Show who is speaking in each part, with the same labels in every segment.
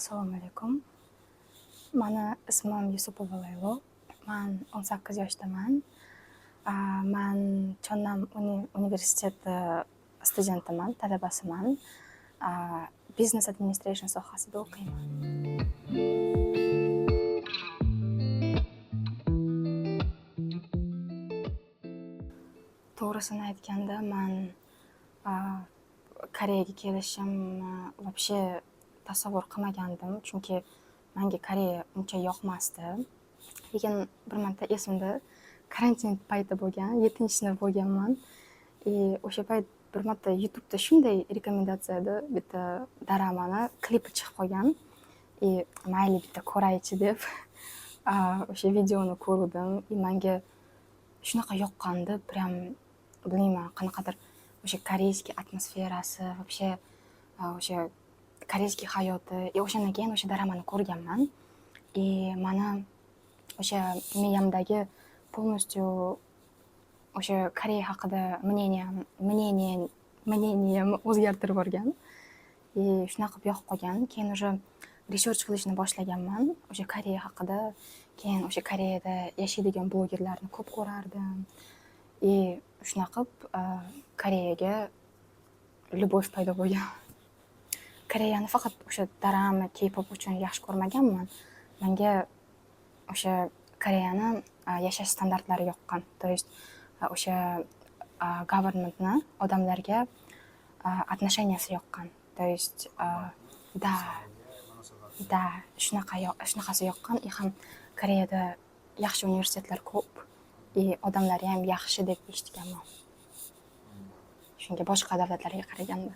Speaker 1: Assalomu alaykum. Mani ismim Yusupova Laylo. Men 18 yoshdaman. Men Chonnam universiteti studentiman, talabasiman. Business administration sohasida o'qiyman. To'g'risini aytganda, men Koreyaga kelishimni вообще tasavvur qilmagandim, chunki menga Koreya uncha yoqmasdi. Lekin bir marta esimda karantin payti bo'lgan, 7-sinf bo'lganman. O'sha payt bir marta YouTube'da shunday rekomendatsiyada bitta doramani klipi chiqib qolgan. Mayli bitta ko'raychi deb o'sha videoni ko'rdim. Menga shunaqa yoqqandi, prям bilmayman, qanaqadir o'sha koreyskiy atmosferasi, вообще o'sha koreyskiy hayoti. O'shandan keyin o'sha doramani ko'rganman. Mani o'sha miyamdagi полностью o'sha Koreya haqida мнением o'zgartirib yuborgan. Shunaqa qilib yoqib qolgan. Keyin o'sha research qilishni boshlaganman o'sha Koreya haqida. Keyin o'sha Koreyada yashaydigan blogerlarni ko'p ko'rardim. Shunaqa qilib Koreyaga любовь paydo bo'lgan. Koreyani faqat o'sha dorama, K-pop uchun yaxshi ko'rmaganman. Menga o'sha Koreyani yashash standartlari yoqqan. То есть o'sha governmentni odamlarga отношенияsi yoqqan. То есть да, shunaqasi yoqqan. Ham Koreyada yaxshi universitetlar ko'p, odamlari ham yaxshi deb eshitganman. Shunga boshqa davlatlarga qaraganda.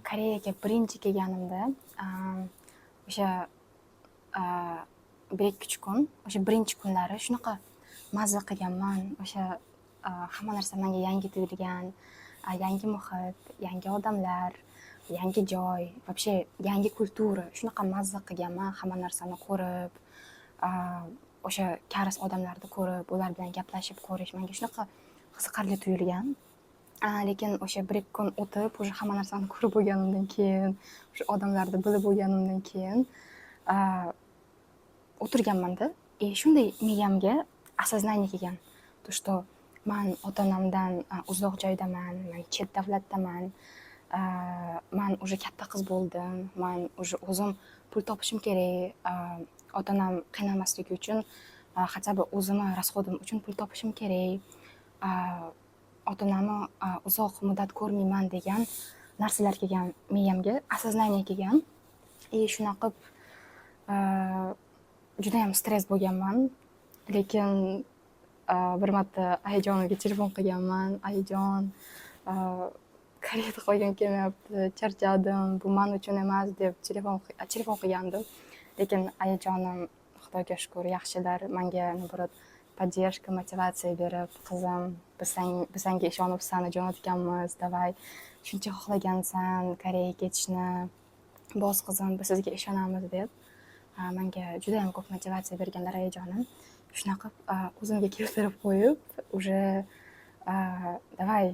Speaker 1: Koreyaga birinchi kelganimda o'sha 1-2 kun, o'sha birinchi kunlari shunaqa mazza qilganman. O'sha hamma narsa menga yangi tuyulgan, yangi muhit, yangi odamlar, yangi joy, вообще yangi kultura. Shunaqa mazza qilganman hamma narsani ko'rib, o'sha karis odamlarni ko'rib, ular bilan gaplashib ko'rish menga shunaqa qiziqarli tuyulgan. Lekin o'sha 1-2 kun o'tib, o'sha hamma narsani ko'rib bo'lganimdan keyin, o'sha odamlarni bilib bo'lganimdan keyin o'tirganman-da. Shunday miyamga осознание kelgan. То, что men ota-onamdan uzoq joydaman, men chet davlatdaman. Men уже katta qiz bo'ldim. Men уже o'zim pul topishim kerak. Ota-onam qiynalmasligi uchun, хотя бы o'zimni расходim uchun pul topishim kerak. Ota-onamni uzoq muddat ko'rmayman degan narsalar kelgan miyamga, осознание kelgan. Shunaqa qilib juda ham stress bo'lganman. Lekin bir marta ayajonimga telefon qilganman. Ayajon, Koreyada qolgim kelmayapti, charchadim, bu men uchun emas deb telefon qilgandim. Lekin ayajonim Xudoga shukr yaxshilar, menga naborat поддержка, motivatsiya berib, qizim, biz senga ishonib seni jo'natganmiz, davay, shuncha xohlagansan Koreyaga ketishni, bos qizim, biz sizga ishonamiz deb menga juda ham ko'p motivatsiya berganlar ayajonim. Shunaqa qilib o'zimga keltirib qo'yib, уже davay,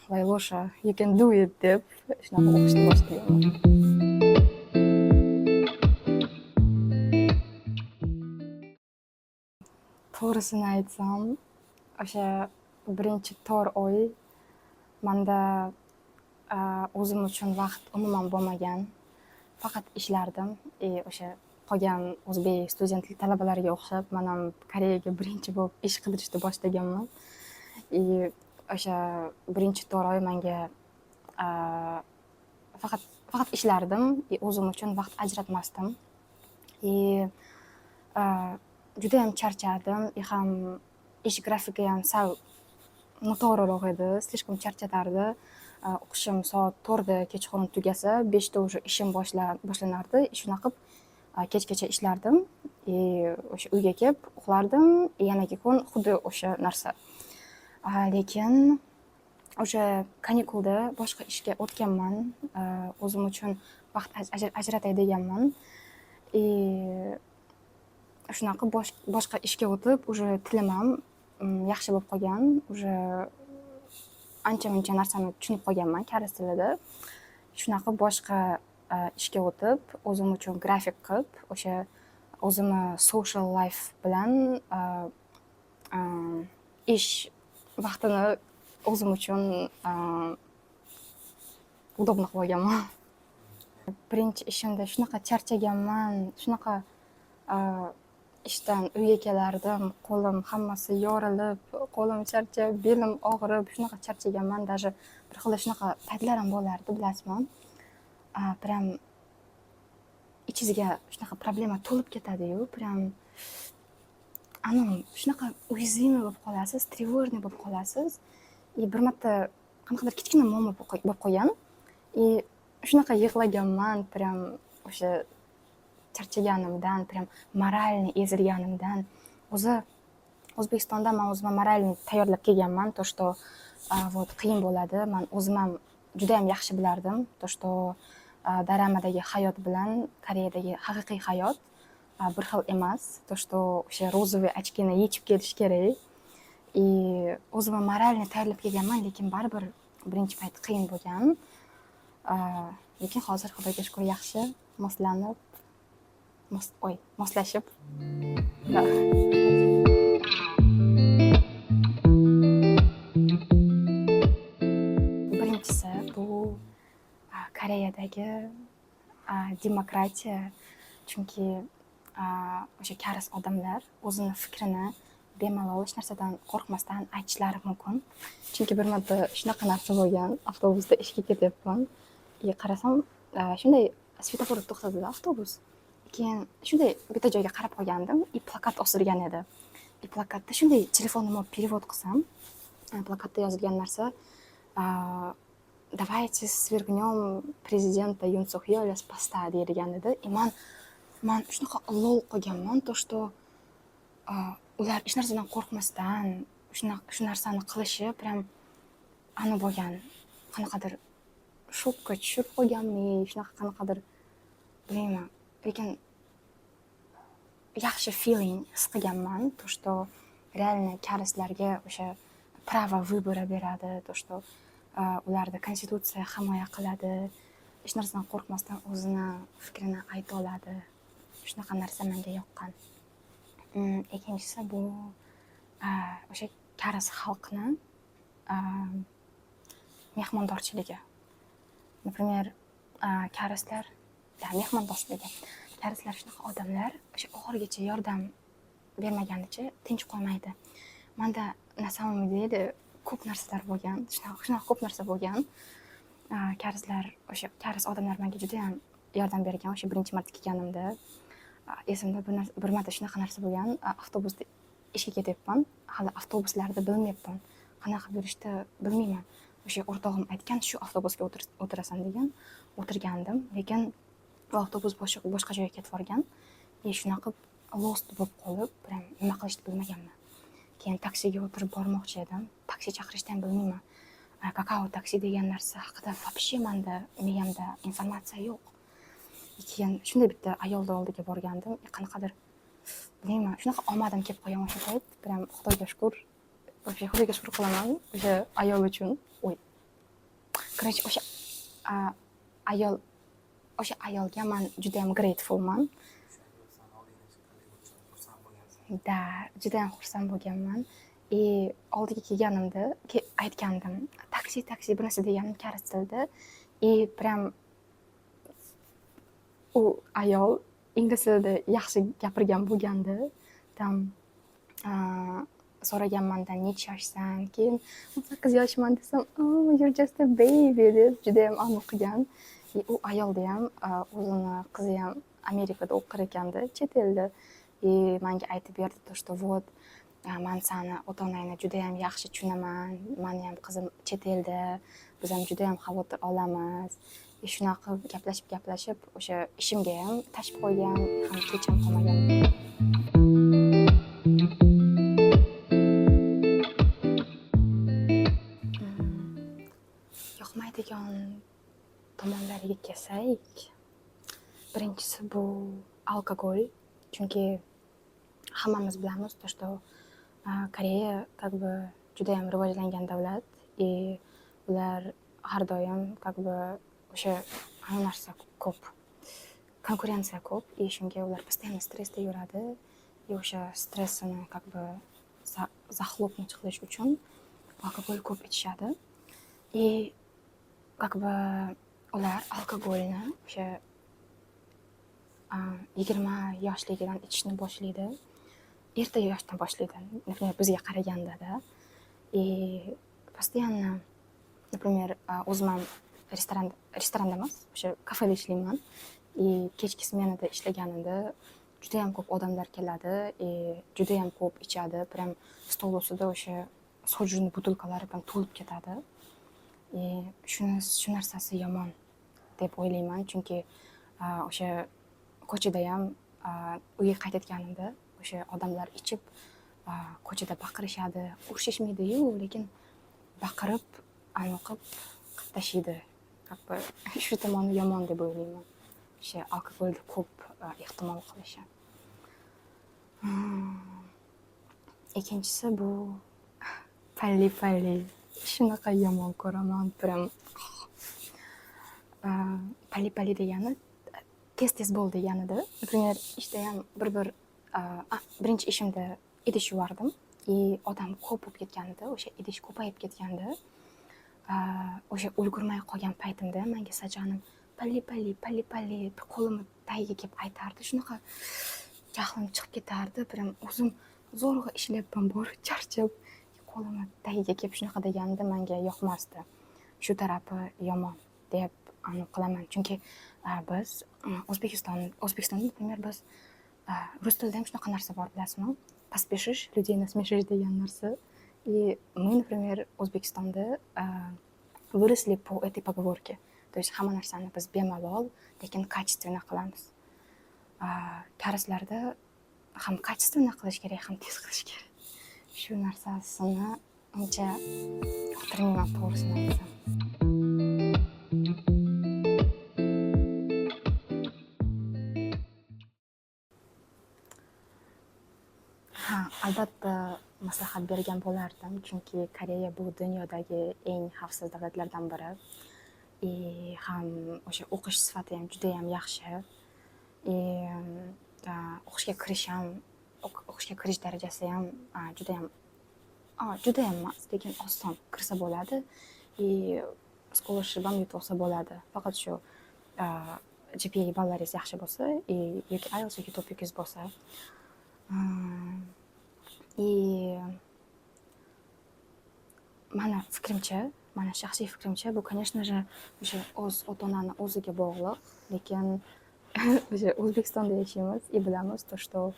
Speaker 1: Laylosha, you can do it deb shunaqa o'qishni boshlaganman. To'g'risini aytsam, o'sha birinchi 4 oy menda o'zim uchun vaqt umuman bo'lmagan. Faqat ishlardim. O'sha qolgan o'zbek studentlik talabalariga o'xshab, men ham Koreyaga birinchi bo'lib ish qidirishni boshlaganman. O'sha birinchi 4 oy menga faqat ishlardim, o'zim uchun vaqt ajratmasdim. Juda ham charchadim, ham ish grafiki ham sal noto'g'riroq edi, слишком charchatardi. O'qishim soat 4da kechqurun tugasa, 5da уже ishim boshlanardi. Shunaqa qilib kechgacha ishlardim. O'sha uyga kelib uxlardim, yanagi kun xuddi o'sha narsa. Lekin o'sha kanikulda boshqa ishga o'tganman. O'zim uchun vaqt ajratay deganman. Shunaqa boshqa ishga o'tib, уже tilim ham yaxshi bo'lib qolgan. Уже ancha-muncha narsani tushunib qolganman koreys tilida. Shunaqa boshqa ishga o'tib, o'zim uchun grafik qilib, o'sha o'zimni social life bilan ish vaqtini o'zim uchun udobno qilib olganman. Birinchi ishimda shunaqa charchaganman, shunaqa ishdan uyga kelardim, qo'lim hammasi yorilib, qo'lim charchab, belim og'rib, shunaqa charchaganman. Даже bir xil shunaqa paytlar ham bo'lardi, bilasizmi? Прям ichingizga shunaqa problema to'lib ketadi-yu, прям shunaqa уязвимый bo'lib qolasiz, тревожный bo'lib qolasiz. Bir marta qanaqadir kichkina muammo bo'lib qolgan. Shunaqa yig'laganman, прям o'sha charchaganimdan, прям moralni ezilganimdan. O'zi O'zbekistonda men o'zimni moralni tayyorlab kelganman, то что вот qiyin bo'ladi. Men o'zim ham juda ham yaxshi bilardim, то что Daramadagi hayot bilan Koreyadagi haqiqiy hayot bir xil emas, то что o'sha розовый ochkini yechib kelish kerak. O'zimni moralni tayyorlab kelganman, lekin baribir birinchi payt qiyin bo'lgan. Lekin hozir Xudoga shukr yaxshi moslanib, moslashib. Birinchisi bu Koreyadagi demokratiya. Chunki o'sha koreys odamlar o'zini fikrini bemalol hech narsadan qo'rqmasdan aytishlari mumkin. Chunki bir marta shunaqa narsa bo'lgan, avtobusda ishga ketyapman. Qarasam, shunday svetoforda to'xtadida avtobus. Keyin shunday bitta joyga qarab qolgandim, plakat osilgan edi. Plakatda shunday telefonimni перевод qilsam, plakatda yozilgan narsa давайте свергнем президента Юн Сук Йоля с поста deyilgan edi. Man shunaqa lol qolganman, то что ular hech narsadan qo'rqmasdan shu narsani qilishi прям bo'lgan. Qanaqadir shokka tushib qolganmi, shunaqa qanaqadir bilmayman. Lekin yaxshi feeling his qilganman, то что реально koreyslarga o'sha право выбора beradi, то что ularda konstitutsiya himoya qiladi, hech narsadan qo'rqmasdan o'zini fikrini ayta oladi. Shunaqa narsa menga yoqqan. Ikkinchisi bu o'sha koreys xalqini mehmondorchiligi. Например, koreyslar mehmondo'stligi. Koreyslar shunaqa odamlar, o'sha oxirigacha yordam bermaganicha tinch qo'ymaydi. Menda na samом деле ko'p narsalar bo'lgan, shunaqa ko'p narsa bo'lgan. Koreyslar, o'sha koreys odamlar menga juda ham yordam bergan. O'sha birinchi marta kelganimda esimda bir marta shunaqa narsa bo'lgan. Avtobusda ishga ketyapman, hali avtobuslarda bilmayapman, qanaqa yurishni bilmayman. O'sha o'rtog'im aytgan, shu avtobusga o'tirasan degan, o'tirgandim, lekin bu avtobus boshqa joyga ketib borgan. Shunaqa lost bo'lib qolib, prям nima qilishni bilmaganman. Keyin taksiga o'tirib bormoqchi edim. Taksi chaqirishni ham bilmayman. Kakao taksi degan narsa haqida вообще menda miyamda informatsiya yo'q. Keyin shunday bitta ayolning oldiga borgandim. Qanaqadir bilmayman, shunaqa omadim kelib qolgan o'sha payt. Prям Xudoga shukr. Xudoga shukr qilaman o'sha ayol uchun. Короче, o'sha ayolga men juda ham gratefulman. Da, juda ham xursand bo'lganman. Oldiga kelganimda aytgandim, taksi bunisi deganim koreys tilida. Prям u ayol ingliz tilida yaxshi gapirgan bo'lgandi. Tam so'ragan mendan necha yoshsan, keyin 8 yoshman desam, "Oh, you're just a baby" deb juda ham aniq qilgan. U ayolda ham o'zini qizi ham Amerikada o'qir ekandi, chet elda. Menga aytib berdi, то что вот men seni ota-onangni juda ham yaxshi tushunaman, meni ham qizim chet elda, biz ham juda ham xavotir olamiz. Shunaqa gaplashib o'sha ishimga ham tashib qo'ygan, ham kech ham qolmagan. Yoqmaydigan tomonlariga kelsak, birinchisi bu alkogol. Chunki hammamiz bilamiz, то что Koreya как бы judayam rivojlangan davlat, и ular har doim как бы o'sha hamma narsa ko'p, konkurensiya ko'p, и shunga ular постоянно stressda yuradi, и o'sha stressini как бы захлопнуть qilish uchun alkogol ko'p ichishadi. И как бы ular alkogolni o'sha 20 yoshligidan ichishni boshlaydi. Erta yoshdan boshlaydi. Например, bizga qaraganda-da. И постоянно, например, o'zim ham restoranda emas, o'sha kafeda ishlayman. И kechki smenada ishlaganimda judayam ko'p odamlar keladi, и judayam ko'p ichadi. Прям stol ustida o'sha sojuni butilkalari bilan to'lib ketadi. И shu narsasi yomon deb o'ylayman, chunki o'sha ko'chada ham uyga qaytayotganimda o'sha odamlar ichib ko'chada baqirishadi, urishishmaydi-yu, lekin baqirib, anoqib tashlaydi. Shu tomoni yomon deb o'ylayman. O'sha alkogolni ko'p iste'mol qilishi. Ikkinchisi bu palli. Shunaqa yomon ko'raman, прям palli degani tez bo'ldi deganida. Например, ishda ham birinchi ishimda idish yuvardim, и odam ko'p bo'lib ketganida, o'sha idish ko'payib ketganda, o'sha ulgurmay qolgan paytimda menga sajonim palli qo'limni tagiga kelib aytardi. Shunaqa jahlim chiqib ketardi, прям o'zim zo'rg'a ishlayapman, borib charchab, qo'limni tagiga kelib shunaqa deganida menga yoqmasdi. Shu tarafi yomon deb qilaman, chunki biz O'zbekistonda, например, biz rus tilida ham shunaqa narsa bor, bilasizmi? Поспешишь, людей насмешишь degan narsa. И мы, например, O'zbekistonda выросли по этой поговорке. То есть hamma narsani biz bemalol, lekin качественно qilamiz. Koreyslarda ham качественно qilish kerak, ham tez qilish kerak. Shu narsasini uncha yoqtirmayman, to'g'risini aytsam. Albatta maslahat bergan bo'lardim, chunki Koreya bu dunyodagi eng xavfsiz davlatlardan biri. Ham o'sha o'qish sifati ham juda ham yaxshi. O'qishga kirish darajasi ham juda ham emas, lekin oson kirsa bo'ladi. Scholarship ham yutib olsa bo'ladi. Faqat shu GPA ballaringiz yaxshi bo'lsa, yoki IELTS yoki TOEFL bo'lsa. Mana shaxsiy fikrimcha, bu, конечно же, o'sha o'z ota-onani o'ziga bog'liq, lekin o'sha O'zbekistonda yashaymiz, bilamiz, то что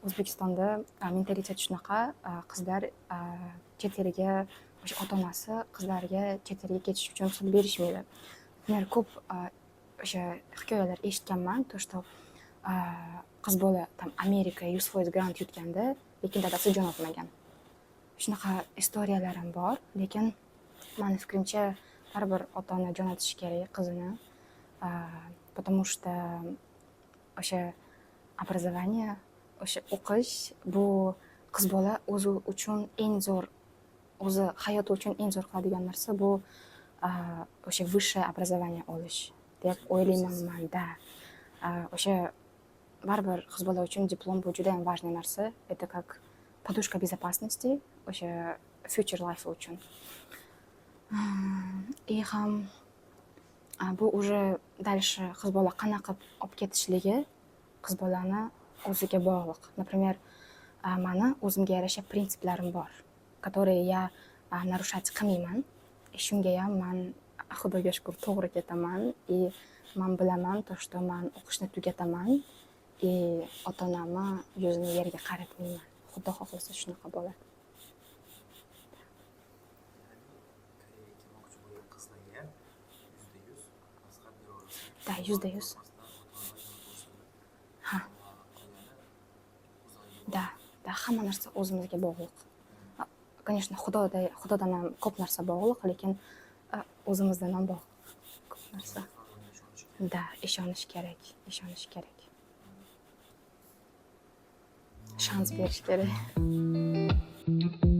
Speaker 1: O'zbekistonda mentalitet shunaqa, qizlar chet elga, o'sha ota-onasi qizlarga chet elga ketish uchun pul berishmaydi. Men ko'p o'sha hikoyalar eshitganman, то что qiz bola tam Amerikaga 100% grant yutganda, lekin dadasi jo'natmagan. Shunaqa istoriyalar ham bor, lekin meni fikrimcha baribir ota-ona jo'natishi kerak qizini, потому что o'sha образование, o'sha o'qish bu qiz bola o'zi uchun eng zo'r, o'zi hayoti uchun eng zo'r qiladigan narsa bu o'sha высшее образование olish deb o'ylayman menda. O'sha baribir qiz bola uchun diplom bu juda ham важный narsa. Это как подушка безопасности o'sha future life uchun. И ham bu уже дальше qiz bola qanaqa olib ketishligi qiz bolani o'ziga bog'liq. Например, meni o'zimga yarasha prinsiplarim bor, которые я нарушать qilmayman. Shunga ham men xudoga shukr to'g'ri ketaman. Men bilaman, то что men o'qishni tugataman, ota-onamni yuzini yerga qaratmayman. Xudo xohlasa shunaqa bo'ladi. Да, 100%. Да, hamma narsa o'zimizga bog'liq. Конечно, xudodan ham ko'p narsa bog'liq, lekin o'zimizdan ham bog'liq ko'p narsa. Да, ishonish kerak. Shans berish kerak. bo'ladi.